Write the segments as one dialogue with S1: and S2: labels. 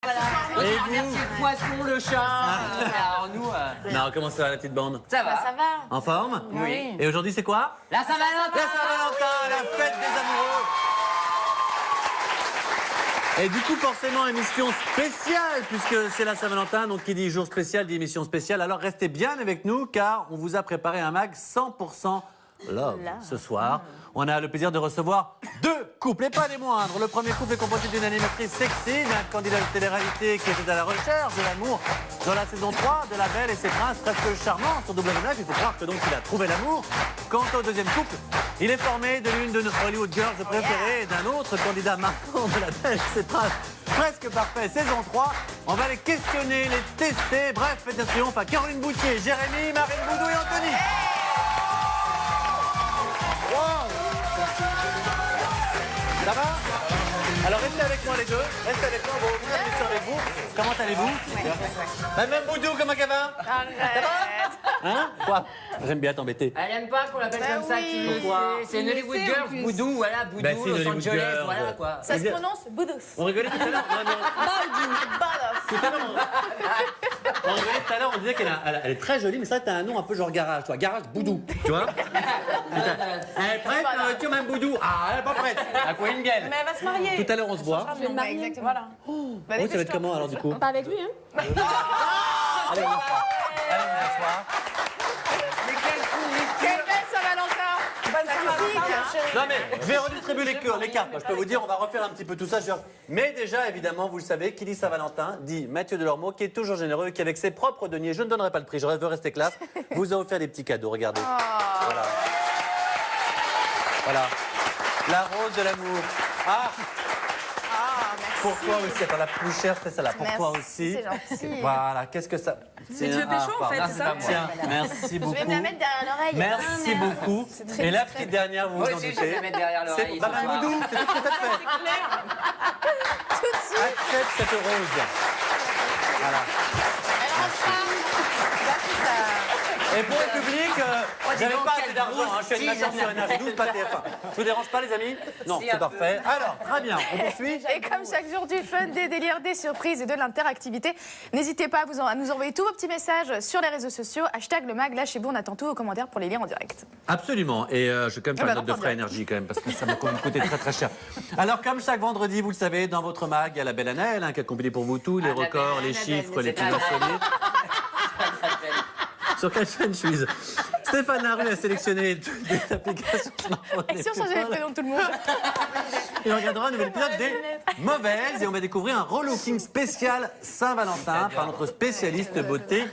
S1: Voilà.
S2: Et
S1: Merci le poisson, le chat. Alors nous...
S2: Non, comment ça va la petite bande?
S1: Ça va.
S3: Ça va.
S2: En forme?
S1: Oui.
S2: Et aujourd'hui c'est quoi?
S1: La Saint-Valentin.
S2: La Saint-Valentin, la fête des amoureux. Et du coup, forcément, émission spéciale, puisque c'est la Saint-Valentin, donc qui dit jour spécial, dit émission spéciale. Alors restez bien avec nous, car on vous a préparé un mag 100% love ce soir. On a le plaisir de recevoir deux couples, et pas des moindres. Le premier couple est composé d'une animatrice sexy, d'un candidat de télé-réalité qui était à la recherche de l'amour dans la saison 3 de La Belle et ses Princes, presque charmants sur W9. Il faut croire que donc il a trouvé l'amour. Quant au deuxième couple, il est formé de l'une de nos Hollywood Girls préférées et d'un autre candidat marquant de La Belle et ses Princes, presque parfait, saison 3. On va les questionner, les tester. Bref, faites un triomphe à Caroline Boutier, Jérémy, Marine Boudou et Anthony. Ça va? Alors restez avec moi les deux, restez avec moi, on va ouvrir l'émission avec vous. Comment allez-vous? Même Boudou, comment ça va? Ça va? Hein? Quoi? J'aime bien t'embêter.
S1: Elle aime pas qu'on l'appelle comme ça.
S2: Pourquoi?
S1: C'est une Hollywood Girl, Boudou, voilà, Boudou,
S2: Bah, c'est une
S1: Los
S2: Hollywood
S1: Angeles,
S2: Girl.
S1: voilà quoi.
S3: Ça se prononce Boudous.
S2: On rigolait tout à l'heure. Tout à l'heure, on rigolait tout à l'heure, on disait qu'elle est très jolie, mais ça, t'as un nom un peu genre garage, toi. Garage Boudou, tu vois? Elle est prête, tu même Boudou? Ah, elle est pas prête. À quoi une gueule?
S3: Mais elle va se marier.
S2: Tout à l'heure, on se voit.
S3: Je vais me marier. Exactement. Voilà.
S2: Oh, ça va être comment alors du coup?
S3: Pas avec lui, hein.
S2: Allez, on s'assoit. Allez, on s'assoit.
S3: Quelle belle Saint-Valentin. Bonne Saint-Valentin.
S2: Non mais je vais redistribuer les cartes. Moi, je peux vous dire, on va refaire un petit peu tout ça. Mais déjà, évidemment, vous le savez, qui dit Saint-Valentin dit Mathieu Delormeau, qui est toujours généreux, qui avec ses propres deniers, je ne donnerai pas le prix, je veux rester classe, vous a offert des petits cadeaux. Regardez. Voilà. Voilà. La rose de l'amour. Ah.
S3: Merci.
S2: Pour toi aussi. Attends, la plus chère, c'est celle-là. Pour toi
S3: Merci,
S2: aussi.
S3: c'est gentil.
S2: Voilà. Qu'est-ce que ça.
S3: Mais tu veux pécho, en fait, c'est ça?
S2: Tiens, merci beaucoup.
S3: Je vais me la mettre derrière l'oreille.
S2: Merci beaucoup. Et la petite dernière, vous vous
S1: Moi
S2: en
S1: aussi, je
S2: doutez.
S1: vais la mettre derrière l'oreille.
S2: C'est Madame Boudou, c'est tout ce que ça te fait.
S3: Tout de suite.
S2: Accepte cette rose. Voilà. Et pour le public, j'avais pas assez d'argent, je fais une nation sur Énergie 12, pas TF1. Je vous dérange pas les amis? Non, c'est parfait. Alors, très bien, on poursuit.
S3: Et comme chaque jour, du fun, des délires, des surprises et de l'interactivité. N'hésitez pas à nous envoyer tous vos petits messages sur les réseaux sociaux. Hashtag le mag, lâchez-vous, on attend tous vos commentaires pour les lire en direct.
S2: Absolument, et je vais quand même faire une note de frais énergie quand même, parce que ça m'a quand même coûté très très cher. Alors, comme chaque vendredi, vous le savez, dans votre mag, il y a la belle Annelle, qui a compilé pour vous tous les records, les chiffres, les plus mentionnés. Sur quelle chaîne je suis? Stéphane Larue a sélectionné des applications.
S3: Et si on changeait les prénoms de tout le monde?
S2: Et on regardera un nouvel épisode des mauvaises et on va découvrir un relooking spécial Saint-Valentin par notre spécialiste beauté,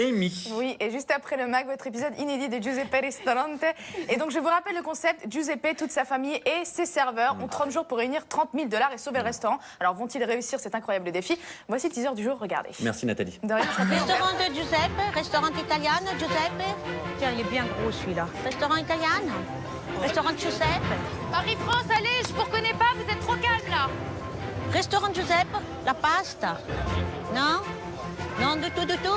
S2: Amy.
S3: Oui, et juste après le mag, votre épisode inédit de Giuseppe Ristorante. Et donc, je vous rappelle le concept. Giuseppe, toute sa famille et ses serveurs ont 30 jours pour réunir 30 000 $ et sauver le restaurant. Alors, vont-ils réussir cet incroyable défi? Voici le teaser du jour, regardez.
S2: Merci Nathalie.
S3: De rien, ça fait
S4: Restaurant de Giuseppe, restaurant italien, Giuseppe. Tiens, il est bien gros celui-là. Restaurant italien, restaurant de Giuseppe.
S5: Paris-France, allez, je vous reconnais pas, vous êtes trop calme là.
S4: Restaurant Giuseppe, la pasta. Non? Non, du tout, du tout?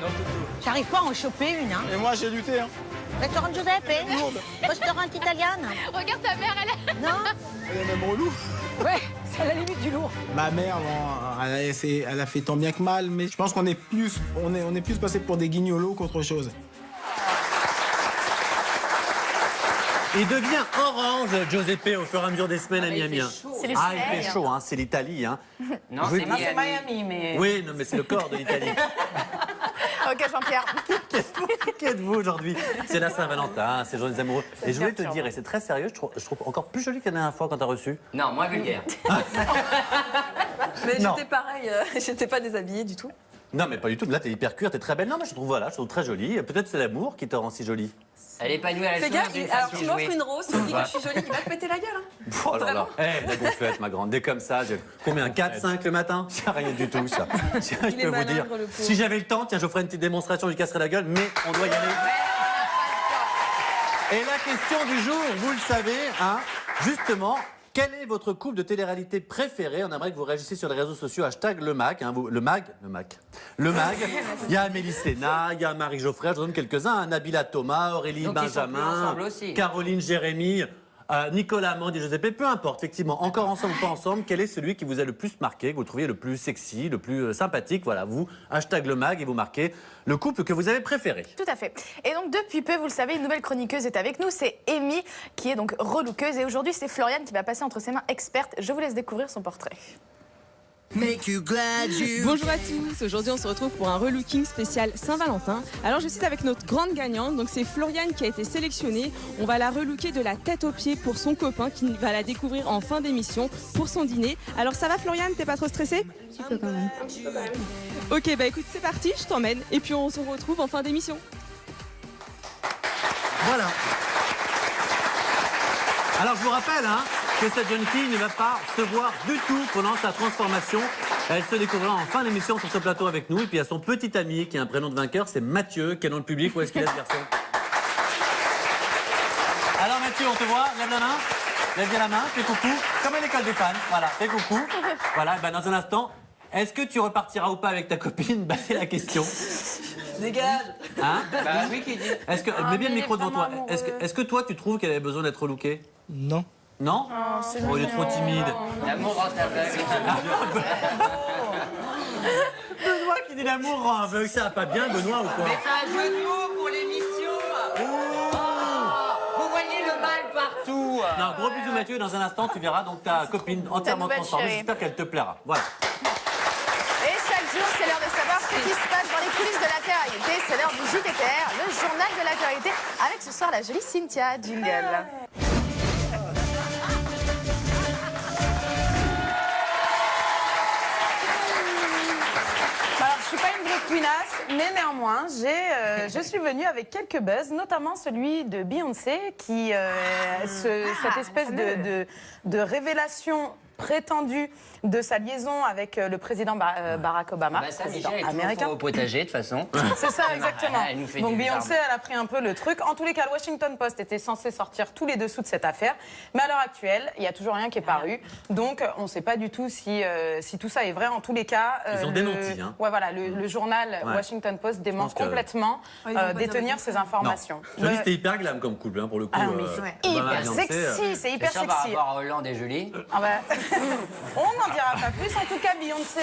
S6: Non, du tout.
S4: J'arrive pas à en choper une, hein.
S6: Et moi, j'ai lutté, hein.
S4: Restaurant Giuseppe, restaurant italien.
S5: Regarde ta mère, elle
S4: Non?
S6: Elle est même relou.
S4: Ouais, c'est à la limite du lourd.
S6: Ma mère, bon, elle a fait tant bien que mal, mais je pense qu'on est plus, on est plus passé pour des guignolos qu'autre chose.
S2: Il devient orange, Giuseppe, au fur et à mesure des semaines à Miami.
S3: C'est les
S2: Ah, il
S3: soleils.
S2: fait chaud, hein, c'est l'Italie. Hein.
S1: Non,
S2: Je vous
S1: c'est
S2: dis-
S1: Miami.
S5: mais...
S2: Oui, non, mais c'est le corps de l'Italie.
S3: Ok, Jean-Pierre.
S2: Qui êtes-vous aujourd'hui? C'est la Saint-Valentin, c'est le jour des amoureux. Et je voulais te dire, et c'est très sérieux, je trouve encore plus joli que la dernière fois quand t'as reçu.
S1: Non, moins vulgaire.
S7: Mais
S2: Non.
S7: j'étais pareil, j'étais pas déshabillée du tout.
S2: Non, mais pas du tout. Là, t'es hyper cuir, t'es très belle. Non, mais je trouve, voilà, je trouve très jolie. Peut-être c'est l'amour qui te rend si jolie.
S1: Elle est épanouie à la
S7: Fais
S1: sourire
S7: gaffe,
S1: d'une
S7: alors
S1: façon
S7: tu m'offres
S1: jouée.
S7: une rose, tu me dis que je suis jolie, il va te péter la gueule. Hein.
S2: Oh là là.
S7: Vraiment.
S2: Eh, la gonflette, ma grande. Dès comme ça, j'ai combien 4, 5 le matin? C'est rien du tout, ça. Tiens, je
S7: Il est
S2: peux vous
S7: malingre,
S2: dire.
S7: le pauvre.
S2: Si j'avais le temps, tiens, je ferais une petite démonstration, je lui casserais la gueule, mais on doit y aller. Et la question du jour, vous le savez, hein, justement, quel est votre couple de télé-réalité préféré? On aimerait que vous réagissiez sur les réseaux sociaux, hashtag le MAC. Hein, le MAG. Il y a Amélie Sénat, il y a Marie Geoffrey, je vous donne quelques-uns. Hein, Nabila Thomas, Aurélie
S1: Donc, ils sont plus
S2: Benjamin,
S1: ensemble aussi.
S2: Caroline Jérémy. Nicolas, Amandine, Giuseppe, peu importe, effectivement, encore ensemble ou pas ensemble, quel est celui qui vous a le plus marqué, que vous trouviez le plus sexy, le plus sympathique? Voilà, vous, hashtag le mag et vous marquez le couple que vous avez préféré.
S3: Tout à fait. Et donc depuis peu, vous le savez, une nouvelle chroniqueuse est avec nous, c'est Amy, qui est donc relookeuse. Et aujourd'hui, c'est Floriane qui va passer entre ses mains expertes. Je vous laisse découvrir son portrait.
S8: Bonjour à tous, aujourd'hui on se retrouve pour un relooking spécial Saint-Valentin. Alors je suis avec notre grande gagnante, donc c'est Floriane qui a été sélectionnée. On va la relooker de la tête aux pieds pour son copain qui va la découvrir en fin d'émission pour son dîner. Alors ça va Floriane, t'es pas trop stressée?
S9: Un petit peu quand même.
S8: Ok, bah écoute, c'est parti, je t'emmène et puis on se retrouve en fin d'émission.
S2: Voilà. Alors je vous rappelle que cette jeune fille ne va pas se voir du tout pendant sa transformation. Elle se découvrira en fin d'émission sur ce plateau avec nous. Et puis il y a son petit ami qui a un prénom de vainqueur, c'est Mathieu, qui est dans le public. Où est-ce qu'il est ce garçon? Alors Mathieu, on te voit, lève la main. Lève bien la main, fais coucou. Comme à l'école des fans, voilà, fais coucou. Voilà, ben dans un instant, est-ce que tu repartiras ou pas avec ta copine? Bah c'est la question.
S7: Dégage.
S2: Hein?
S1: Bah oui, qui dit.
S2: Est-ce que, mets bien le micro devant toi. Est-ce que toi, tu trouves qu'elle avait besoin d'être relookée?
S6: Non.
S2: Non? Oh, il est trop timide.
S1: L'amour rend aveugle.
S2: Benoît qui dit l'amour rend aveugle, ça va pas bien, Benoît, ou quoi?
S1: Mais c'est un jeu de mots pour l'émission. Vous voyez le mal partout.
S2: Non, gros bisous Mathieu, dans un instant, tu verras donc ta copine entièrement
S3: nouvelle
S2: transformée.
S3: chérie.
S2: J'espère qu'elle te plaira. Voilà.
S3: Et chaque jour, c'est l'heure de savoir ce qui se passe dans les coulisses de la télé-réalité. C'est l'heure du JTTR, le journal de la télé-réalité, avec ce soir la jolie Cynthia. Jingle.
S10: Alors, je suis pas une vraie queenasse, mais néanmoins, je suis venue avec quelques buzz, notamment celui de Beyoncé, qui cette espèce de révélation prétendue de sa liaison avec le président Barack Obama,
S1: Bah ça,
S10: président
S1: Michel, est
S10: américain.
S1: au potager, de toute façon.
S10: C'est ça, exactement.
S1: Elle nous fait
S10: Donc
S1: du
S10: Beyoncé,
S1: bizarre.
S10: elle a pris un peu le truc. En tous les cas, le Washington Post était censé sortir tous les dessous de cette affaire. Mais à l'heure actuelle, il n'y a toujours rien qui est paru. Donc on ne sait pas du tout si tout ça est vrai. En tous les cas...
S2: Ils ont démenti, hein.
S10: Ouais, voilà, le journal Washington Post dément
S2: pense que-
S10: complètement
S7: ils vont pas
S10: détenir
S7: dire
S10: ces
S2: Non.
S10: informations.
S2: Je dis c'était hyper glam comme couple, pour le coup.
S10: Ah non, mais c'est
S2: Obama,
S10: hyper
S2: Beyoncé,
S10: sexy, c'est hyper
S1: C'est sûr, par
S10: sexy.
S1: rapport à Hollande et Julie.
S10: Ah bah, on n'en dira pas plus. En tout cas, Beyoncé,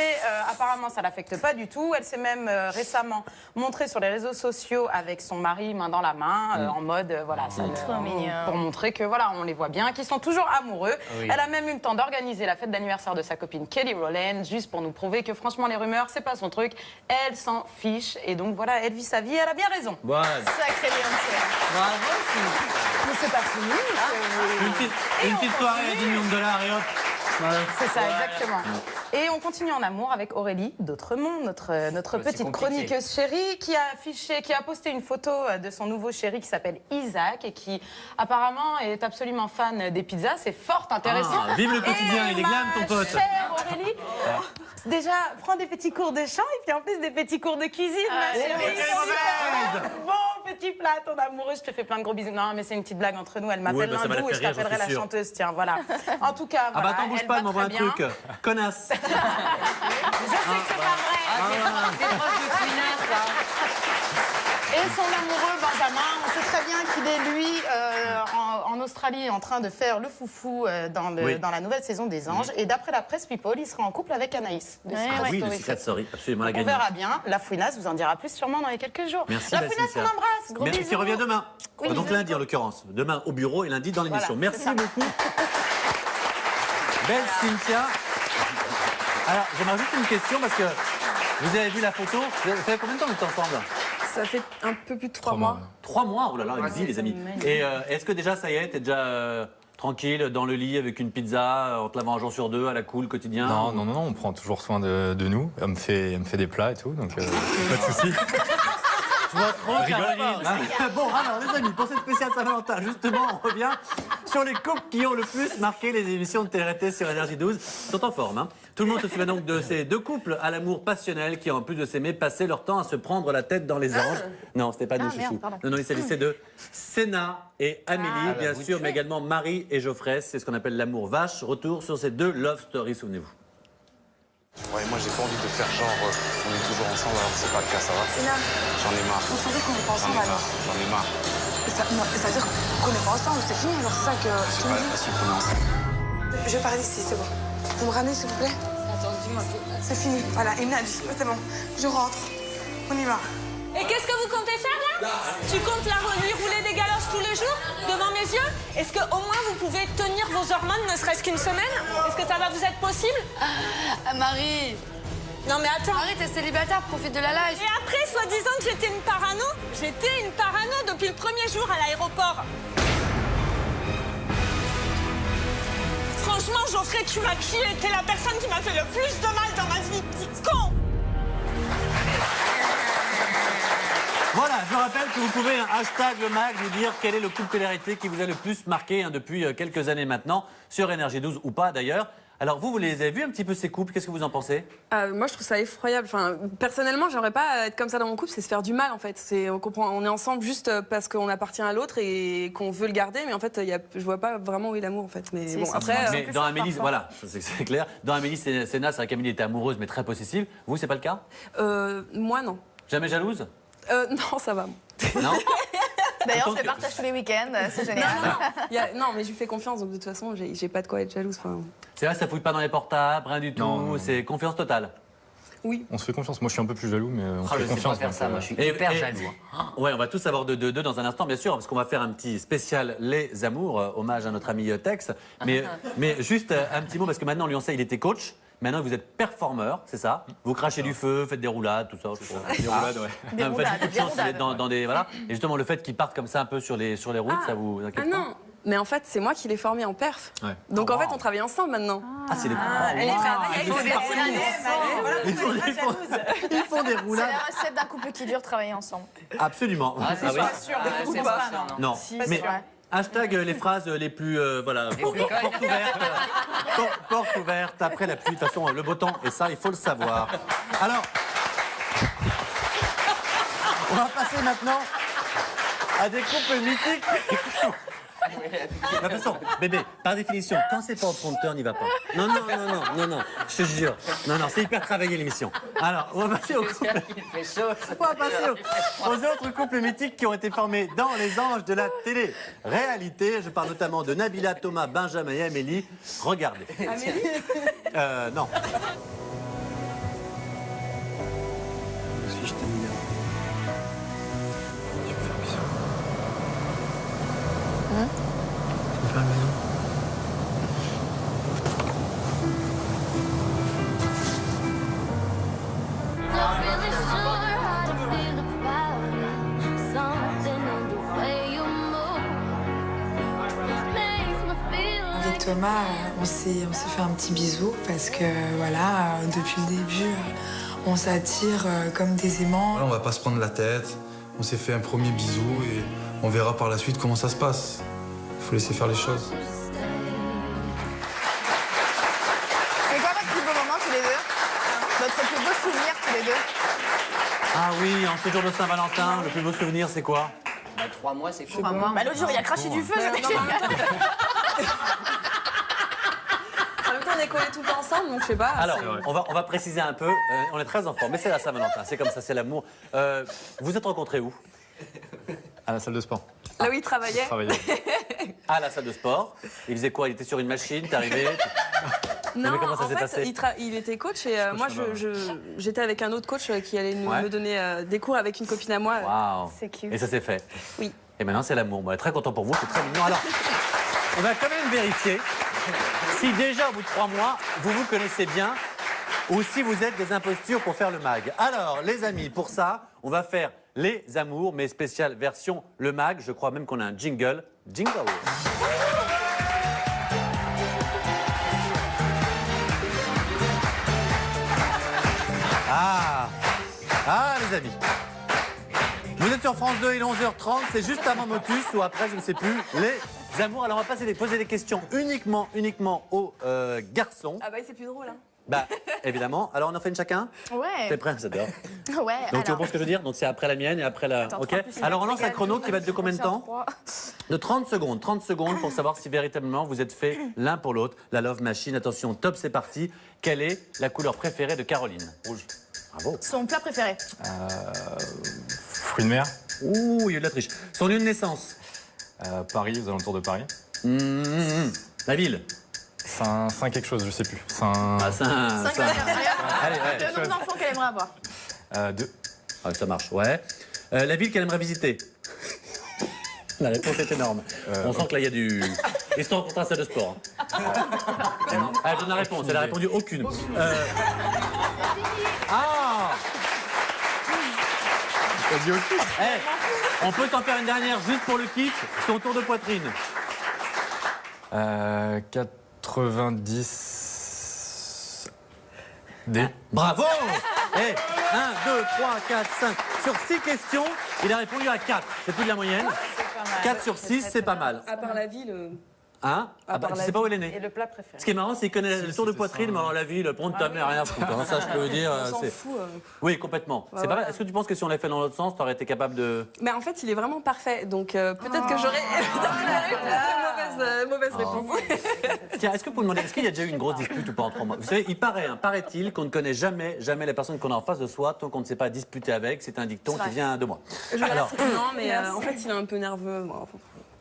S10: apparemment, ça l'affecte pas du tout. Elle s'est même récemment montrée sur les réseaux sociaux avec son mari main dans la main, en mode, voilà, ça, pour montrer que voilà, on les voit bien, qu'ils sont toujours amoureux.
S1: Oui.
S10: Elle a même eu le temps d'organiser la fête d'anniversaire de sa copine Kelly Rowland, juste pour nous prouver que franchement, les rumeurs, c'est pas son truc. Elle s'en fiche. Et donc voilà, elle vit sa vie. Elle a bien raison.
S2: Voilà.
S3: Sacré Beyoncé.
S10: Mais c'est pas fini.
S2: Une petite soirée à 10 millions de dollars et hop. Voilà.
S10: C'est ça, exactement. Et on continue en amour avec Aurélie d'Autremont, notre
S1: c'est
S10: petite
S1: compliqué.
S10: chroniqueuse chérie, qui a posté une photo de son nouveau chéri qui s'appelle Isaac et qui apparemment est absolument fan des pizzas. C'est fort intéressant.
S2: Ah, vive le quotidien,
S10: Et
S2: il est glam, ton pote.
S10: Ma chère Aurélie, déjà prends des petits cours de chant et puis en plus des petits cours de cuisine. Ma chérie.
S2: mauvaise.
S10: Bon petit plat, ton amoureux, je te fais plein de gros bisous. Non, mais c'est une petite blague entre nous. Elle m'appelle
S2: Ouais, bah, ça va la
S10: Lindou et
S2: faire
S10: je
S2: rire,
S10: t'appellerai
S2: j'en
S10: la
S2: suis sûr.
S10: chanteuse. Tiens, voilà. En tout cas,
S2: Ah
S10: voilà,
S2: bah attends, bouge
S10: elle
S2: pas,
S10: va
S2: elle m'envoie un
S10: très bien.
S2: truc. Connasse.
S10: Je sais que c'est pas vrai.
S1: C'est proche de Queenasse, ça.
S10: Et son amoureux Benjamin, on sait très bien qu'il est lui en Australie en train de faire le foufou dans la nouvelle saison des Anges. Et d'après la presse People, il sera en couple avec Anaïs. de Secret
S2: Ah oui, le
S10: Story
S2: Secret
S10: 7.
S2: Story, absolument la
S10: On
S2: gagnante.
S10: verra bien. La Fouinasse vous en dira plus sûrement dans les quelques jours.
S2: Merci,
S10: la
S2: belle
S10: Fouinasse, on
S2: Cynthia.
S10: embrasse. Gros
S2: Merci,
S10: bisous.
S2: qui revient demain.
S10: Oui,
S2: Donc
S10: bisous.
S2: lundi en l'occurrence. Demain au bureau et lundi dans l'émission.
S10: Voilà,
S2: Merci
S10: c'est ça.
S2: beaucoup. Belle Cynthia. Alors, j'aimerais juste une question parce que vous avez vu la photo. Ça fait combien de temps que vous êtes ensemble?
S7: Ça fait un peu plus de 3 mois.
S2: 3 mois, oh là là, une vie les amis. Et est-ce que déjà ça y est, t'es déjà tranquille dans le lit avec une pizza, en te lavant un jour sur deux à la cool quotidien?
S11: Non, non, non, non, on prend toujours soin de nous. Elle me fait des plats et tout, donc pas de soucis.
S2: Je vois trop Caroline. Bon, alors les amis, pour cette spéciale Saint-Valentin, justement, on revient sur les couples qui ont le plus marqué les émissions de télé-réalité sur Énergie 12. Ils sont en forme, hein. Tout le monde se souvient donc de ces deux couples à l'amour passionnel qui, en plus de s'aimer, passaient leur temps à se prendre la tête dans les anges. Non, c'était pas nous, chouchou. Non, non, il s'agissait de Sénat et Amélie, bien sûr, mais également Marie et Geoffrey. C'est ce qu'on appelle l'amour vache. Retour sur ces deux love stories, souvenez-vous.
S9: Ouais, moi j'ai pas envie de faire genre on est toujours ensemble alors que c'est pas le cas, ça va? J'en ai marre.
S7: On savait qu'on n'est pas
S9: J'en ai
S7: ensemble alors.
S9: marre. J'en ai marre.
S7: Ça veut dire qu'on n'est pas ensemble, c'est fini, alors c'est ça que tu me dis.
S9: Pas sûr qu'on est ensemble.
S7: Je vais parler ici, c'est bon. Vous me ramenez s'il vous plaît? Attends, dis-moi. C'est fini, voilà, il me l'a dit. C'est bon, je rentre. On y va.
S5: Et qu'est-ce que vous comptez faire là? Tu comptes lui rouler des galoches tous les jours devant mes yeux? Est-ce qu'au moins vous pouvez tenir vos hormones ne serait-ce qu'une semaine? Est-ce que ça va vous être possible?
S7: Marie.
S5: Non mais attends.
S7: Marie, t'es célibataire, profite de la life.
S5: Et après, soi-disant que j'étais une parano, depuis le premier jour à l'aéroport. Franchement, Geoffrey, tu m'as tué. T'es la personne qui m'a fait le plus de mal dans ma vie, petit con.
S2: Voilà, je rappelle que vous pouvez hashtag le mag nous dire quel est le couple télé-réalité qui vous a le plus marqué depuis quelques années maintenant, sur Énergie 12 ou pas d'ailleurs. Alors vous les avez vus un petit peu ces couples, qu'est-ce que vous en pensez?
S7: Moi, je trouve ça effroyable. Enfin, personnellement, j'aimerais pas être comme ça dans mon couple, c'est se faire du mal en fait. On est ensemble juste parce qu'on appartient à l'autre et qu'on veut le garder, mais en fait, je vois pas vraiment où est l'amour en fait. Mais bon, après.
S2: Mais dans Amélie, voilà, c'est clair. Dans Amélie Sénat, c'est vrai qu'Amélie était amoureuse mais très possessive. Vous, c'est pas le cas?
S7: Moi, non.
S2: Jamais jalouse?
S7: Non, ça va.
S2: Non.
S3: D'ailleurs,
S2: Autant
S3: je les
S2: que-
S3: partage tous les week-ends, c'est génial.
S7: Non, mais je lui fais confiance, donc de toute façon, j'ai pas de quoi être jalouse. Enfin,
S2: C'est vrai, ça fouille pas dans les portables, rien du tout.
S11: Non.
S2: C'est confiance totale.
S7: oui.
S11: On se fait confiance. Moi, je suis un peu plus jaloux, mais on se
S1: Oh,
S11: fait
S1: je sais pas
S11: confiance.
S1: faire
S11: donc,
S1: ça, moi je suis
S2: Et-
S1: hyper
S2: et-
S1: jaloux.
S2: Ouais, on va tous avoir de deux dans un instant, bien sûr, parce qu'on va faire un petit spécial Les Amours, hommage à notre ami Tex. Mais juste un petit mot, parce que maintenant, lui, on sait, il était coach. Maintenant, vous êtes performeur, c'est ça? Vous crachez du feu, faites des roulades, tout ça. Je crois.
S11: Des roulades, ouais.
S3: Des
S2: Vous faites
S3: roulades,
S2: beaucoup de
S3: des
S2: choses
S3: roulades.
S2: dans des voilà. Et justement, le fait qu'ils partent comme ça un peu sur les routes, ça vous inquiète
S7: Ah
S2: pas?
S7: non, mais en fait, c'est moi qui l'ai formé en perf.
S11: Ouais.
S7: Donc
S2: Oh,
S7: en fait,
S2: wow.
S7: on travaille ensemble maintenant.
S2: Ah, c'est les
S7: Elle est travaillée,
S3: Ils font des roulades.
S2: Ils font des
S3: C'est
S2: roulades.
S3: la recette d'un couple qui dure travailler ensemble.
S2: Absolument.
S1: Ah, c'est
S2: Ah oui.
S1: pas sûr. C'est pas sûr, non.
S2: Non.
S3: Si,
S2: Mais
S3: c'est vrai.
S2: hashtag les phrases les plus voilà porte ouverte. Porte ouverte après la pluie. De toute façon, le beau temps et ça, il faut le savoir. Alors, on va passer maintenant à des couples mythiques. De toute façon, bébé, par définition, quand c'est pas au prompteur, n'y va pas. Non, je te jure. Non, c'est hyper travaillé l'émission. Alors, on va passer aux couples.
S1: Il fait chaud.
S2: On va passer aux autres couples mythiques qui ont été formés dans les anges de la télé-réalité. Je parle notamment de Nabila, Thomas, Benjamin et Amélie. Regardez.
S7: Amélie
S2: Non.
S6: Si je t'aime bien. Tu veux faire un bisou? Tu veux faire un bisou?
S12: Avec Thomas, on s'est fait un petit bisou parce que voilà, depuis le début, on s'attire comme des aimants.
S13: On va pas se prendre la tête. On s'est fait un premier bisou et on verra par la suite comment ça se passe. Il faut laisser faire les choses.
S3: C'est quoi votre plus beau moment tous les deux? Votre plus beau souvenir tous les deux?
S2: Ah oui, en ce jour de Saint-Valentin, le plus beau souvenir, c'est quoi?
S1: Bah, 3 mois, c'est cool.
S3: Bah, l'autre jour, il a craché du feu,
S7: Mais
S3: c'était
S7: non,
S3: génial.
S7: En même temps, on est collés tout le temps ensemble, donc je sais pas.
S2: Alors,
S7: c'est-
S2: on va préciser un peu. On est très en forme, mais c'est la Saint-Valentin, c'est comme ça, c'est l'amour. Vous êtes rencontrés où?
S11: À la salle de sport.
S7: Là où il travaillait.
S11: Travailler.
S2: À la salle de sport. Il faisait quoi? Il était sur une machine, t'es arrivé?
S7: Non,
S2: mais comment ça
S7: en
S2: s'est
S7: fait,
S2: passé?
S7: il était coach et moi, j'étais avec un autre coach qui allait
S2: Ouais.
S7: me donner des cours avec une copine à moi.
S2: Waouh.
S3: C'est cute.
S2: Et ça s'est fait?
S7: Oui.
S2: Et maintenant, c'est l'amour. Bon, on est très content pour vous, c'est très mignon. Alors, on va quand même vérifier si déjà, au bout de 3 mois, vous vous connaissez bien ou si vous êtes des impostures pour faire le mag. Alors, les amis, pour ça, on va faire les amours, mais spéciale version le mag. Je crois même qu'on a un jingle. Jingle. Ah, les amis. Vous êtes sur France 2, il est 11h30, c'est juste avant Motus ou après, je ne sais plus, les amours. Alors on va poser des questions uniquement aux garçons.
S7: Ah bah c'est plus drôle, hein.
S2: Bah, évidemment. Alors, on en fait une chacun?
S3: Ouais.
S2: T'es prêt? J'adore.
S3: Ouais.
S2: Donc, tu comprends ce que je veux dire? Donc, c'est après la mienne et après la...
S3: Attends,
S2: OK. Alors, on lance un chrono qui va être de combien de temps? De 30 secondes. 30 secondes pour savoir si véritablement vous êtes faits l'un pour l'autre. La Love Machine. Attention, top, c'est parti. Quelle est la couleur préférée de Caroline? Rouge. Bravo.
S3: Son plat préféré?
S11: Fruits de mer.
S2: Ouh, il y a eu de la triche. Son lieu de naissance?
S11: Paris, aux alentours de Paris.
S2: La ville?
S11: Saint quelque chose, je sais plus.
S2: Allez, ouais.
S3: Le nombre d'enfants qu'elle aimerait avoir?
S11: 2.
S2: Ah, ça marche, ouais. La ville qu'elle aimerait visiter? La réponse est énorme. On sent que là, il y a du... Histoire contre un salle de sport. Elle donne la réponse, elle a répondu aucune. Ah!
S11: T'as dit aucune?
S2: On peut t'en faire une dernière juste pour le kiff, son tour de poitrine.
S11: 90... D.
S2: Bravo! 1, 2, 3, 4, 5. Sur 6 questions, il a répondu à 4. C'est plus de la moyenne. 4 sur 6, c'est pas mal.
S7: À part la ville.
S2: Hein? Ah bah, tu sais pas où elle est née.
S10: Et le plat préféré.
S2: Ce qui est marrant, c'est qu'il connaît le tour de poitrine, mais alors la ville, prendre ta mère, rien foutre. Ça, je peux dire.
S7: On s'en fout.
S2: Oui, complètement. C'est pas mal. Est-ce que tu penses que si on l'avait fait dans l'autre sens, tu aurais été capable de.
S7: Mais en fait, il est vraiment parfait, donc peut-être que j'aurais mauvaise réponse.
S2: Tiens, est-ce que vous pouvez demander, est-ce qu'il y a déjà eu une grosse dispute ou pas entre moi? Vous savez, paraît-il qu'on ne connaît jamais la personne qu'on a en face de soi tant qu'on ne sait pas disputer avec. C'est un dicton qui vient de moi.
S7: Non, mais en fait, il est un peu nerveux.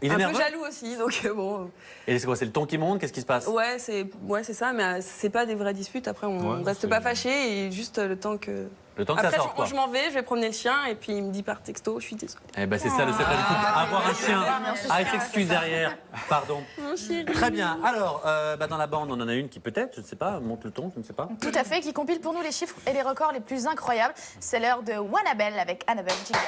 S2: Il est nerveux?
S7: Un peu jaloux aussi, donc bon.
S2: Et c'est quoi? C'est le ton qui monte? Qu'est-ce qui se passe?
S7: Ouais, c'est ça, mais c'est pas des vraies disputes. Après, on reste pas fâchés et juste le temps que.
S2: Le temps que
S7: après,
S2: ça sorte, quoi.
S7: je m'en vais, je vais promener le chien et puis il me dit par texto, je suis désolée.
S2: Eh ben c'est ça le secret du couple. Avoir un chien. Ah, il s'excuse derrière. Pardon.
S7: Mon chéri.
S2: Très bien. Alors, dans la bande, on en a une qui peut-être, je ne sais pas, monte le ton, je ne sais pas.
S3: Tout à fait, qui compile pour nous les chiffres et les records les plus incroyables. C'est l'heure de Wannabelle avec Annabelle Jingle.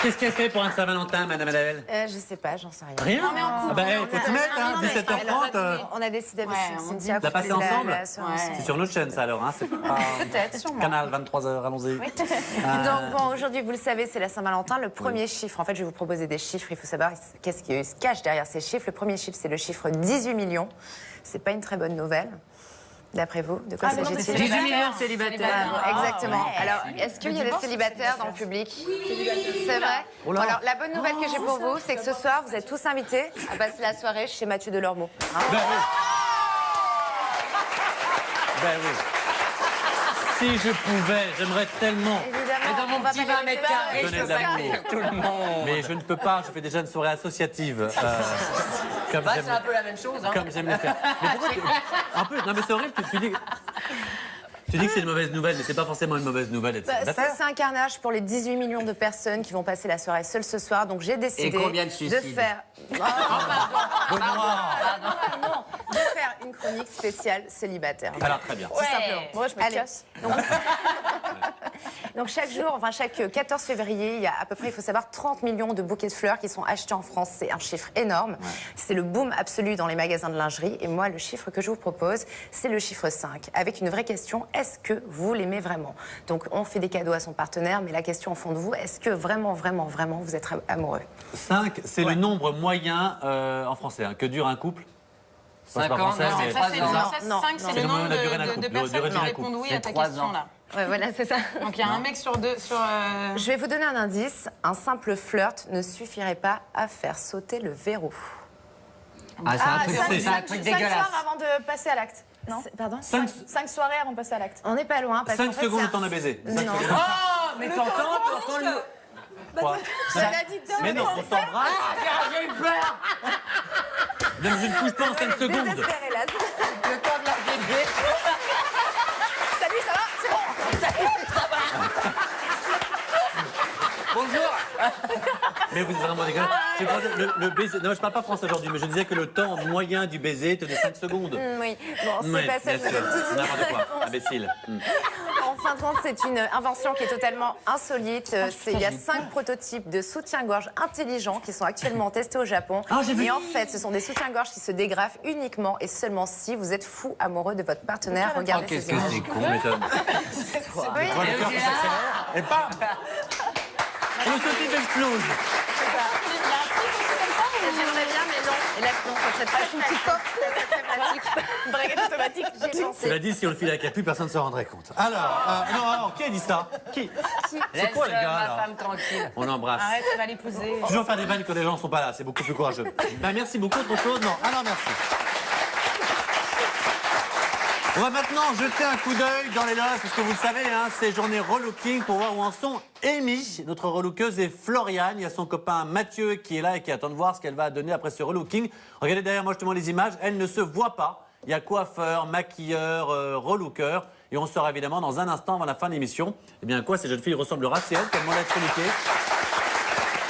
S2: Qu'est-ce qu'elle fait pour un Saint-Valentin, Madame Annabelle?
S14: Je sais pas, j'en sais rien.
S2: Rien? Ah bah, faut t'y mettre, hein, 17h30.
S14: On a décidé avec Cynthia.
S2: Vous la passez ensemble? C'est sur notre chaîne, ça, alors, hein? C'est pas...
S14: Peut-être, sûrement.
S2: Canal, 23h, allons-y.
S14: Donc, bon, aujourd'hui, vous le savez, c'est la Saint-Valentin. Le premier chiffre, en fait, je vais vous proposer des chiffres. Il faut savoir qu'est-ce qui se cache derrière ces chiffres. Le premier chiffre, c'est le chiffre 18 millions. C'est pas une très bonne nouvelle. D'après vous, de quoi s'agit-il?
S10: 18 millions de célibataires.
S14: Exactement. Alors, est-ce qu'il y a des célibataires dans le public? C'est vrai. Alors, la bonne nouvelle que j'ai pour vous, c'est que ce soir, vous êtes tous invités à passer la soirée chez Mathieu Delormeau. Hein?
S2: Ben oui. Si je pouvais, j'aimerais tellement.
S14: Évidemment,
S1: dans mon petit 20 mètres carrés,
S2: donner
S1: je
S2: de
S1: peux
S2: l'amour.
S1: faire tout le monde.
S2: Mais je ne peux pas, je fais déjà une soirée associative. Comme
S1: Bah,
S2: j'aime-
S1: c'est un peu la même chose. Hein.
S2: Comme j'aime le faire. Mais pourquoi un peu, non mais c'est horrible, tu dis... Tu dis que c'est une mauvaise nouvelle, mais c'est pas forcément une mauvaise nouvelle d'être célibataire.
S14: C'est un carnage pour les 18 millions de personnes qui vont passer la soirée seules ce soir. Donc j'ai décidé
S1: Et combien de suicides?
S14: faire...
S1: Benoît.
S14: de faire une chronique spéciale célibataire.
S2: Alors très bien.
S14: Tout simplement.
S3: Moi, je me
S14: Allez.
S3: casse.
S14: Donc chaque jour, enfin chaque 14 février, il y a à peu près, il faut savoir, 30 millions de bouquets de fleurs qui sont achetés en France. C'est un chiffre énorme. C'est le boom absolu dans les magasins de lingerie. Et moi, le chiffre que je vous propose, c'est le chiffre 5. Avec une vraie question, est-ce que vous l'aimez vraiment? Donc on fait des cadeaux à son partenaire, mais la question au fond de vous, est-ce que vraiment, vraiment, vraiment, vous êtes amoureux?
S2: 5, c'est le nombre moyen en français que dure un couple.
S1: 5 ans,
S14: c'est le
S2: nombre de durée d'un couple.
S10: de personnes qui répondent oui à ta question là.
S14: Ouais, voilà, c'est ça.
S10: Donc il y a un mec sur deux.
S14: Je vais vous donner un indice. Un simple flirt ne suffirait pas à faire sauter le verrou.
S1: Ah, c'est un truc
S3: 5
S1: dégueulasse.
S3: soirs avant de passer à l'acte. Non?
S14: Pardon?
S3: 5 soirées avant de passer à l'acte.
S14: On n'est pas loin.
S2: 5 secondes de temps à baiser.
S14: Non.
S1: Oh, mais t'entends le...
S2: Quoi?
S3: Je l'ai dit
S2: Mais non, on s'embrasse.
S1: J'ai eu peur.
S2: Je ne couche pas en 5 secondes.
S14: Désespéré, là.
S1: Le temps de la bébé.
S3: Salut, ça va? C'est bon.
S1: Salut, ça va. Bonjour.
S2: Mais vous êtes vraiment dégueulasse. Le baiser... Non, je parle pas français aujourd'hui, mais je disais que le temps moyen du baiser était de 5 secondes.
S14: Oui, bon, c'est pas ça.
S2: bien sûr. N'importe quoi, imbécile.
S14: En fin de compte, c'est une invention qui est totalement insolite. Il y a 5 prototypes de soutien-gorge intelligents qui sont actuellement testés au Japon.
S2: Ah, j'ai vu.
S14: Et en fait, ce sont des soutiens-gorge qui se dégrafent uniquement et seulement si vous êtes fou amoureux de votre partenaire. Regardez
S1: qu'est-ce
S14: ces
S1: que
S14: images.
S1: c'est con.
S2: Tu m'étonnes.
S14: Oui.
S2: Et bam. Le sautif explose.
S14: J'aimerais bien Et là, non, ça serait pas une petite porte, ça serait pratique.
S3: Une braguette automatique, j'ai pensé.
S2: Cela dit, si on le file avec la pub, personne ne se rendrait compte. Alors, non, qui a dit ça? Qui? C'est quoi, les gars,
S1: ma
S2: là
S1: femme tranquille.
S2: On l'embrasse.
S10: Arrête, tu vas l'épouser.
S2: Toujours faire des vannes quand les gens ne sont pas là, c'est beaucoup plus courageux. Ben, merci beaucoup, autre chose? Non. Alors, merci. On va maintenant jeter un coup d'œil dans les loges, parce que vous le savez, hein, c'est journée relooking pour voir où en sont Amy, notre relookeuse, et Floriane. Il y a son copain Mathieu qui est là et qui attend de voir ce qu'elle va donner après ce relooking. Regardez derrière moi justement les images, elle ne se voit pas. Il y a coiffeur, maquilleur, relooker. Et on saura évidemment dans un instant avant la fin de l'émission, eh bien à quoi ces jeunes filles ressemblera, c'est elle qui a demandé à être relookée.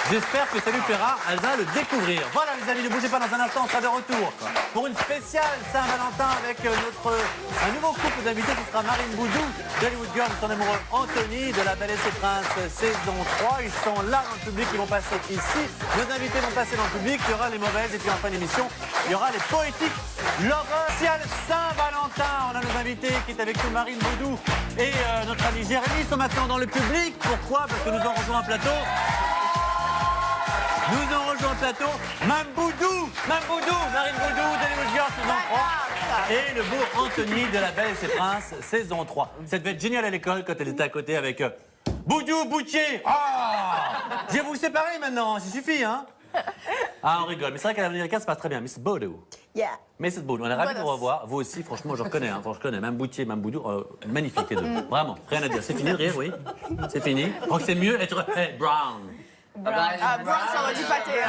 S2: J'espère que ça lui plaira, elle va le découvrir. Voilà les amis, ne bougez pas, dans un instant, on sera de retour pour une spéciale Saint-Valentin avec un nouveau couple d'invités qui sera Marine Boudou, d'Hollywood Girl, son amoureux Anthony, de La Belle et ses Princes saison 3. Ils sont là dans le public, ils vont passer ici. Nos invités vont passer dans le public, il y aura les mauvaises et puis en fin d'émission, il y aura les poétiques. L'horreur spéciale Saint-Valentin. On a nos invités qui est avec nous, Marine Boudou et notre ami Jérémy sont maintenant dans le public. Pourquoi? Parce que nous en rejoint un plateau. Nous en rejoint un plateau, Marine Boudou, Marine Boudou, d'Hollywood Girl, saison 3, et le beau Anthony de La Belle et ses Princes, saison 3. Ça devait être génial à l'école quand elle était à côté avec Boudou, Boutier. Je vais vous séparer maintenant, ça suffit, hein? Ah, on rigole, mais c'est vrai qu'à l'américaine, ça passe très bien. Miss Boudou.
S10: Yeah.
S2: Mrs. Boudou, on est ravis de vous revoir. Vous aussi, franchement, je reconnais, hein, je connais. Même Boutier, même Boudou, magnifique les deux. Vraiment, rien à dire. C'est fini de rire, oui? C'est fini? Je crois que c'est mieux être Brown.
S3: Ah, Brown, ça aurait dû pâter.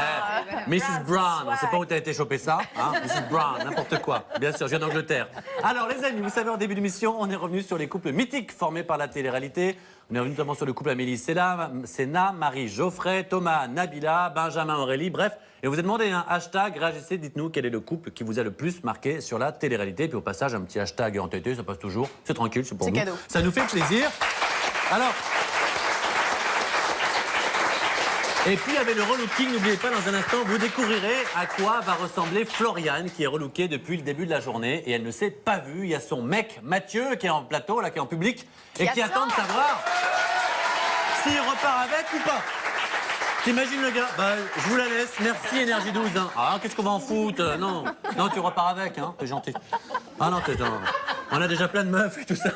S2: Mrs. Brown, on ne sait pas où tu as été choper ça. Hein? Mrs. Brown, n'importe quoi. Bien sûr, je viens d'Angleterre. Alors, les amis, vous savez, en début d'émission, on est revenu sur les couples mythiques formés par la télé-réalité. On est revenu notamment sur le couple Amélie Sénat, Marie Geoffrey, Thomas Nabila, Benjamin Aurélie, bref. Et on vous a demandé un hashtag, réagissez, dites-nous quel est le couple qui vous a le plus marqué sur la télé-réalité. Puis au passage, un petit hashtag entêté, ça passe toujours. C'est tranquille, c'est pour nous. C'est cadeau. Ça nous fait plaisir. Alors... Et puis, avec le relooking, n'oubliez pas, dans un instant, vous découvrirez à quoi va ressembler Floriane, qui est relookée depuis le début de la journée. Et elle ne s'est pas vue. Il y a son mec, Mathieu, qui est en plateau, là, qui est en public, et qui attend de savoir s'il repart avec ou pas. T'imagines le gars? Bah, je vous la laisse. Merci, Énergie 12. Hein. Ah, qu'est-ce qu'on va en foutre? Non, tu repars avec, hein. T'es gentil. Ah non, on a déjà plein de meufs et tout ça.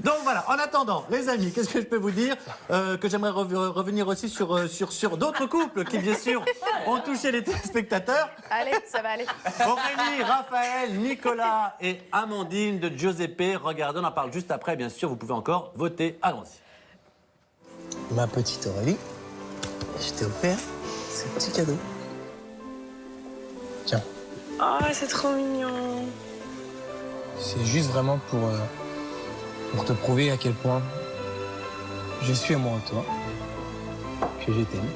S2: Donc voilà, en attendant, les amis, qu'est-ce que je peux vous dire? Que j'aimerais revenir aussi sur d'autres couples qui, bien sûr, ont touché les téléspectateurs.
S3: Allez, ça va aller.
S2: Aurélie, Raphaël, Nicolas et Amandine de Giuseppe. Regardez, on en parle juste après, bien sûr, vous pouvez encore voter. Allons-y.
S15: Ma petite Aurélie, je t'ai offert ce petit cadeau. Tiens.
S7: Oh, c'est trop mignon.
S15: C'est juste vraiment pour te prouver à quel point je suis amoureux de toi, que je t'aime.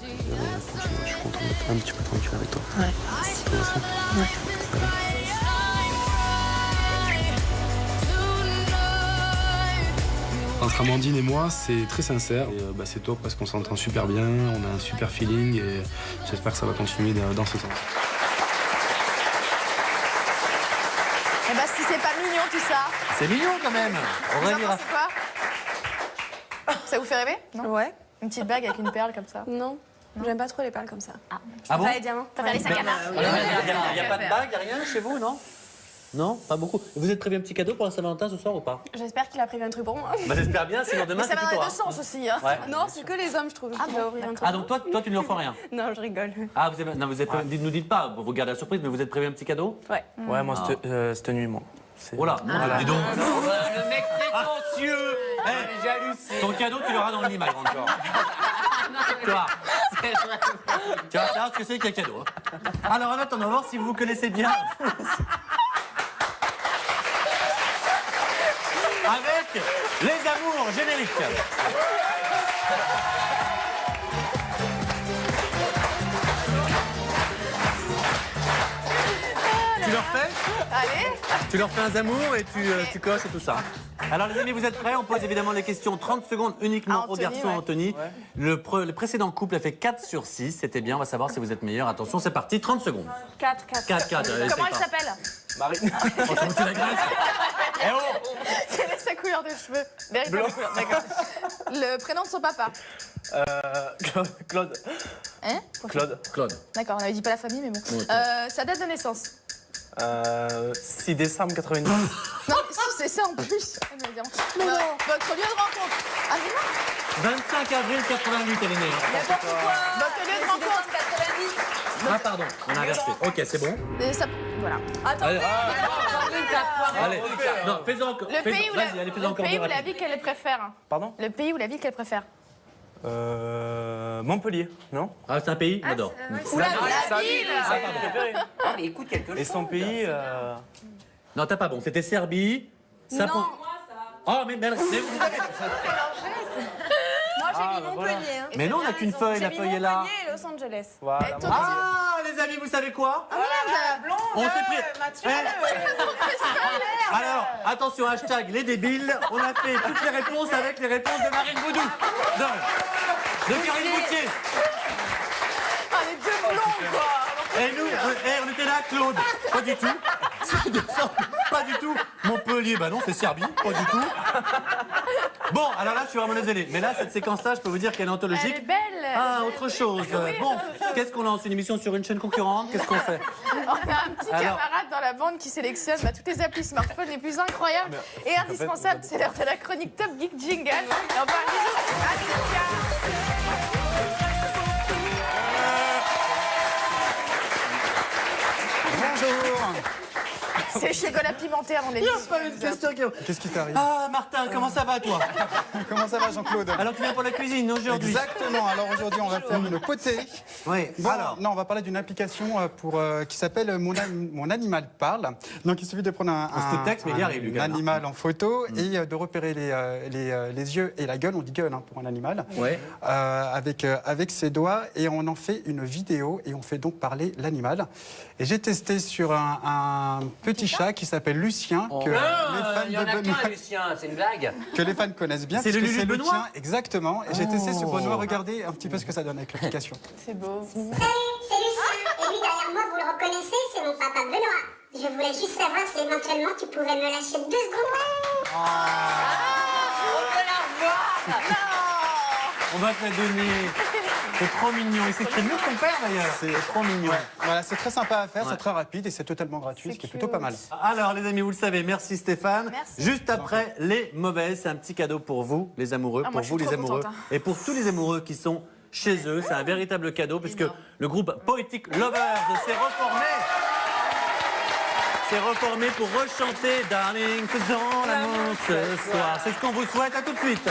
S16: Je suis content d'être un petit peu tranquille avec toi.
S7: Ouais.
S16: Entre Amandine et moi, c'est très sincère. C'est top parce qu'on s'entend super bien, on a un super feeling et j'espère que ça va continuer dans ce sens.
S3: Eh ben, si c'est pas mignon tout ça.
S2: C'est mignon quand même.
S3: Vous en pensez quoi? Ça vous fait rêver? Non.
S7: Ouais.
S3: Une petite bague avec une perle comme ça?
S7: Non. J'aime pas trop les perles comme ça.
S2: Ah bon?
S7: Les diamants.
S3: T'as les sacs à main.
S2: Il n'y a pas de bague, il n'y a rien chez vous, non? Non, pas beaucoup. Vous êtes prévu un petit cadeau pour la Saint-Valentin ce soir ou pas?
S7: J'espère qu'il a prévu un truc pour moi.
S2: Bah, j'espère bien, sinon demain c'est
S3: ça va
S2: plutôt
S3: dans les deux sens aussi. Hein.
S2: Ouais.
S7: Non, c'est que les hommes, je trouve, qui doivent ouvrir un truc.
S2: Ah, donc toi tu ne lui offres rien?
S7: Non, je rigole.
S2: Ah, vous êtes nous dites pas, vous gardez la surprise, mais vous êtes prévu un petit cadeau?
S7: Ouais.
S16: Ouais, moi, cette nuit, moi.
S2: Oh là, dis donc.
S1: Le mec prétentieux. J'hallucine.
S2: Ton cadeau, tu l'auras dans l'image encore. Tu vois, tu vas savoir ce que c'est qu'un cadeau. Alors, en attendant, on va voir si vous vous connaissez bien. Avec les amours génériques. Tu leur fais?
S3: Allez.
S2: Tu leur fais un amour et tu coches et tout ça. Alors les amis, vous êtes prêts? On pose évidemment les questions 30 secondes uniquement au garçon Anthony. Ouais. Le précédent couple a fait 4 sur 6. C'était bien, on va savoir si vous êtes meilleur. Attention, c'est parti, 30 secondes.
S7: 4.
S3: Comment elle s'appelle?
S1: Marine.
S2: On s'en fout de la Grèce. Eh oh!
S3: Quelle est sa couleur de cheveux? Véritable couleur, d'accord. Le prénom de son papa?
S1: Claude.
S3: Hein?
S2: Claude.
S3: D'accord, on avait dit pas la famille, mais bon.
S2: Ok.
S3: Sa date de naissance?
S1: 6 décembre 90.
S3: Non, si, c'est ça en plus.
S2: Mais non.
S3: Votre lieu de rencontre? Ah, dis-moi.
S2: 25 avril 88, elle est née.
S3: N'importe quoi. Votre lieu de rencontre? 90.
S2: Ah pardon, on a inversé. Ok, c'est bon.
S3: Et ça... Voilà.
S2: Allez.
S3: Allez.
S2: Non, fais-en encore.
S3: Le pays où
S2: Vas-y, allez, fais-en encore deux
S3: la
S2: rapides.
S3: ville qu'elle préfère.
S1: Pardon?
S3: Le pays ou la ville qu'elle préfère.
S1: Montpellier, non?
S2: Ah, c'est un pays? J'adore.
S3: Ou la ville.
S1: Ah,
S14: mais écoute quelque chose.
S1: Et son pays
S2: Non, t'as pas bon. C'était Serbie. Ça
S3: Non.
S2: prend- Oh, mais vous avez...
S7: Moi, j'ai mis Montpellier. Hein.
S2: Mais non, on n'a qu'une feuille. La
S7: J'ai mis
S2: feuille est là.
S7: Montpellier et Los Angeles.
S1: Voilà.
S2: Ah, les amis, vous savez quoi?
S3: Ah merde.
S2: On s'est pris... Alors, attention, hashtag les débiles. On a fait toutes les réponses avec les réponses de Marine Boudou. De Karine Moutier.
S3: Ah, les deux blonds, quoi.
S2: Et nous, on était là, Claude. Pas du tout. Pas du tout. Montpellier, bah non, c'est Serbie. Pas du tout. Bon, alors là, je suis vraiment désolé. Mais là, cette séquence-là, je peux vous dire qu'elle est anthologique.
S3: Elle est belle.
S2: Ah, autre chose. Bon, qu'est-ce qu'on lance? Une émission sur une chaîne concurrente? Qu'est-ce qu'on fait?
S3: On a un petit
S2: Alors.
S3: camarade dans la bande qui sélectionne toutes les applis smartphones les plus incroyables et indispensables. C'est l'heure de la chronique Top Geek Jingle. Et on parle bisous à Cynthia.
S6: Bonjour.
S3: C'est chocolat pimenté avant l'émission.
S6: Qu'est-ce qui t'arrive?
S2: Ah, Martin, comment ça va, toi?
S6: Comment ça va, Jean-Claude?
S2: Alors, tu viens pour la cuisine aujourd'hui?
S6: Exactement. Alors aujourd'hui, on va faire une potée.
S2: Oui.
S6: Bon,
S2: Alors.
S6: non, on va parler d'une application qui s'appelle Mon animal parle. Donc il suffit de prendre
S2: C'est le texte, mais il y arrive, Lucas,
S6: animal en photo et de repérer les yeux et la gueule. On dit gueule pour un animal.
S2: Ouais.
S6: Avec ses doigts et on en fait une vidéo et on fait donc parler l'animal. Et j'ai testé sur un petit chat qui s'appelle Lucien que les fans
S14: Il y en
S6: de
S14: a
S6: Benoît
S14: qu'un, Lucien, c'est une blague.
S6: que les fans connaissent bien.
S2: C'est le
S6: puisque
S2: Lulu de Benoît
S6: tien, exactement. Et j'ai testé sur Benoît. Regardez un petit peu ce que ça donne avec l'application.
S3: C'est beau.
S17: C'est Lucien. Et lui, derrière moi, vous le reconnaissez, c'est mon papa Benoît. Je voulais juste savoir si éventuellement tu pouvais me lâcher 2 secondes.
S14: On peut la revoir.
S2: On va te la donner. C'est trop mignon. Il s'écrit mieux que son père, d'ailleurs. C'est trop mignon.
S6: Voilà, c'est très sympa à faire,
S2: Ouais.
S6: c'est très rapide et c'est totalement gratuit, ce qui est plutôt pas mal.
S2: Alors, les amis, vous le savez, merci Stéphane.
S3: Merci.
S2: Juste après, les mauvaises, c'est un petit cadeau pour vous, les amoureux,
S3: Ah,
S2: pour
S3: moi, je
S2: vous,
S3: suis
S2: les
S3: trop
S2: amoureux,
S3: contente, hein.
S2: et pour tous les amoureux qui sont chez eux. C'est un véritable cadeau, puisque le groupe Poetic Lovers s'est reformé. C'est reformé pour rechanter Darling, faisons l'amour ce soir. C'est ce qu'on vous souhaite. À tout de suite.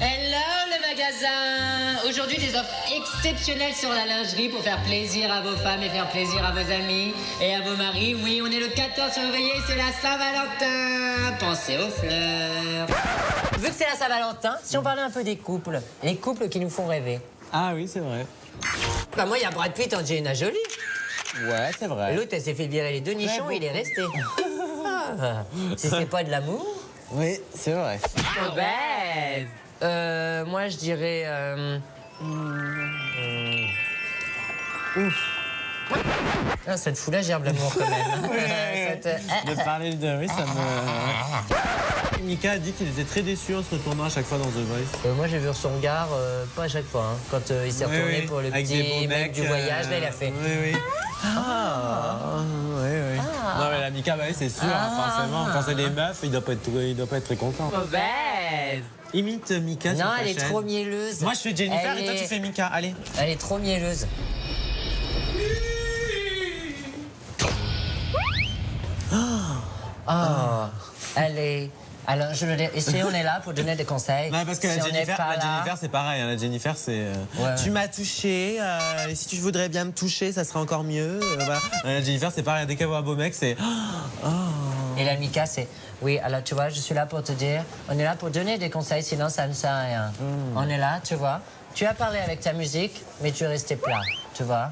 S18: Hello le magasin. Aujourd'hui des offres exceptionnelles sur la lingerie pour faire plaisir à vos femmes et faire plaisir à vos amis et à vos maris. Oui, on est le 14 février, c'est la Saint-Valentin. Pensez aux fleurs.
S14: Vu que c'est la Saint-Valentin, si on parlait un peu des couples, les couples qui nous font rêver.
S15: Ah oui, c'est vrai.
S14: Bah moi, il y a Brad Pitt, Angelina Jolie.
S15: Ouais, c'est
S14: Et
S15: vrai.
S14: l'autre, elle s'est fait virer les 2 nichons et il est resté. Ah, si c'est pas de l'amour.
S15: Oui, c'est vrai.
S14: Mauvaise. Moi, je dirais... Ah, ça te fout la gerbe, l'amour, quand même. Ça te-
S15: De parler de... Oui, ça me... Mika a dit qu'il était très déçu en se retournant à chaque fois dans The Voice.
S14: Moi, j'ai vu son regard, pas à chaque fois. Hein. Quand il s'est
S15: Oui,
S14: retourné
S15: oui.
S14: pour le
S15: Avec des
S14: petit
S15: beaux
S14: mec
S15: mecs,
S14: du voyage, là, il a fait...
S15: Oui, oui. Oui, oui. Non, mais la Mika, bah oui, c'est sûr, forcément. Quand c'est des meufs, il doit pas être très content.
S14: Mauvaise.
S15: Imite Mika sur
S14: Non,
S15: ta
S14: elle est
S15: chaîne.
S14: trop mielleuse.
S15: Moi, je fais Jennifer
S14: Elle
S15: et toi,
S14: est-
S15: tu fais Mika. Allez.
S14: Elle est trop mielleuse. Oh, elle est... Alors, je le dis, ici, on est là pour donner des conseils.
S15: Non, parce que
S14: Si
S15: la
S14: on n'est
S15: Jennifer,
S14: pas là-
S15: c'est pareil. Hein, la Jennifer, c'est... Tu m'as touché, et si tu voudrais bien me toucher, ça serait encore mieux. Voilà. La Jennifer, c'est pareil. Dès qu'elle voit un beau mec, c'est...
S14: Et la Mika, c'est... Oui, alors tu vois, je suis là pour te dire, on est là pour donner des conseils, sinon ça ne sert à rien. On est là, tu vois. Tu as parlé avec ta musique, mais tu es resté plat, tu vois.